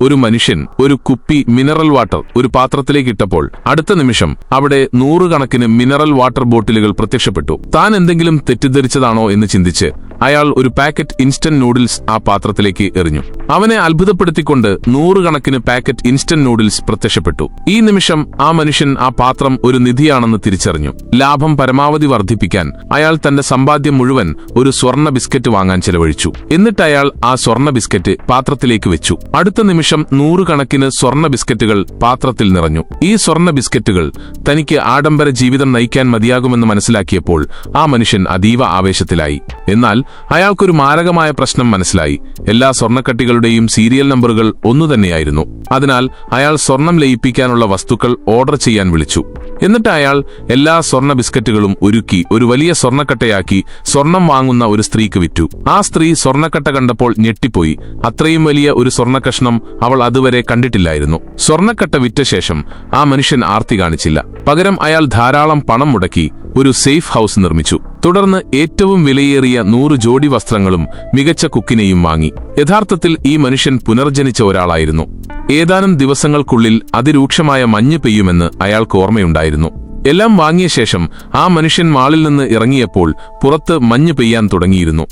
ഒരു മനുഷ്യൻ ഒരു കുപ്പി മിനറൽ വാട്ടർ ഒരു പാത്രത്തിലേക്ക് ഇട്ടപ്പോൾ അടുത്ത നിമിഷം അവിടെ നൂറുകണക്കിന് മിനറൽ വാട്ടർ ബോട്ടിലുകൾ പ്രത്യക്ഷപ്പെട്ടു. താൻ എന്തെങ്കിലും തെറ്റിദ്ധരിച്ചതാണോ എന്ന് ചിന്തിച്ച് അയാൾ ഒരു പാക്കറ്റ് ഇൻസ്റ്റന്റ് നൂഡിൽസ് ആ പാത്രത്തിലേക്ക് എറിഞ്ഞു. അവനെ അത്ഭുതപ്പെടുത്തിക്കൊണ്ട് നൂറുകണക്കിന് പാക്കറ്റ് ഇൻസ്റ്റന്റ് നൂഡിൽസ് പ്രത്യക്ഷപ്പെട്ടു. ഈ നിമിഷം ആ മനുഷ്യൻ ആ പാത്രം ഒരു നിധിയാണെന്ന് തിരിച്ചറിഞ്ഞു. ലാഭം പരമാവധി വർദ്ധിപ്പിക്കാൻ അയാൾ തന്റെ സമ്പാദ്യം മുഴുവൻ ഒരു സ്വർണ്ണ ബിസ്ക്കറ്റ് വാങ്ങാൻ ചെലവഴിച്ചു. എന്നിട്ട് അയാൾ ആ സ്വർണ്ണ ബിസ്ക്കറ്റ് പാത്രത്തിലേക്ക് വെച്ചു. അടുത്ത നിമിഷം നൂറുകണക്കിന് സ്വർണ്ണ ബിസ്ക്കറ്റുകൾ പാത്രത്തിൽ നിറഞ്ഞു. ഈ സ്വർണ്ണ ബിസ്ക്കറ്റുകൾ തനിക്ക് ആഡംബര ജീവിതം നയിക്കാൻ മതിയാകുമെന്ന് മനസ്സിലാക്കിയപ്പോൾ ആ മനുഷ്യൻ അതീവ ആവേശത്തിലായി. എന്നാൽ അയാൾക്കൊരു മാരകമായ പ്രശ്നം മനസ്സിലായി. എല്ലാ സ്വർണ്ണക്കട്ടികളുടെയും സീരിയൽ നമ്പറുകൾ ഒന്നുതന്നെയായിരുന്നു. അതിനാൽ അയാൾ സ്വർണം ലയിപ്പിക്കാനുള്ള വസ്തുക്കൾ ഓർഡർ ചെയ്യാൻ വിളിച്ചു. എന്നിട്ട് അയാൾ എല്ലാ സ്വർണ്ണ ബിസ്ക്കറ്റുകളും ഉരുക്കി ഒരു വലിയ സ്വർണ്ണക്കട്ടയാക്കി സ്വർണം വാങ്ങുന്ന ഒരു സ്ത്രീക്ക് വിറ്റു. ആ സ്ത്രീ സ്വർണ്ണക്കട്ട കണ്ടപ്പോൾ ഞെട്ടിപ്പോയി. അത്രയും വലിയ ഒരു സ്വർണ്ണക്കഷ്ണം അവൾ അതുവരെ കണ്ടിട്ടില്ലായിരുന്നു. സ്വർണ്ണക്കട്ട വിറ്റ ശേഷം ആ മനുഷ്യൻ ആർത്തി കാണിച്ചില്ല. പകരം അയാൾ ധാരാളം പണം മുടക്കി ഒരു സേഫ് ഹൌസ് നിർമ്മിച്ചു. തുടർന്ന് ഏറ്റവും വിലയേറിയ 100 ജോഡി വസ്ത്രങ്ങളും മികച്ച കുക്കിനെയും വാങ്ങി. യഥാർത്ഥത്തിൽ ഈ മനുഷ്യൻ പുനർജനിച്ച ഒരാളായിരുന്നു. ഏതാനും ദിവസങ്ങൾക്കുള്ളിൽ അതിരൂക്ഷമായ മഞ്ഞ് പെയ്യുമെന്ന് അയാൾക്ക് ഓർമ്മയുണ്ടായിരുന്നു. എല്ലാം വാങ്ങിയ ശേഷം ആ മനുഷ്യൻ മാളിൽ നിന്ന് ഇറങ്ങിയപ്പോൾ പുറത്ത് മഞ്ഞ് പെയ്യാൻ തുടങ്ങിയിരുന്നു.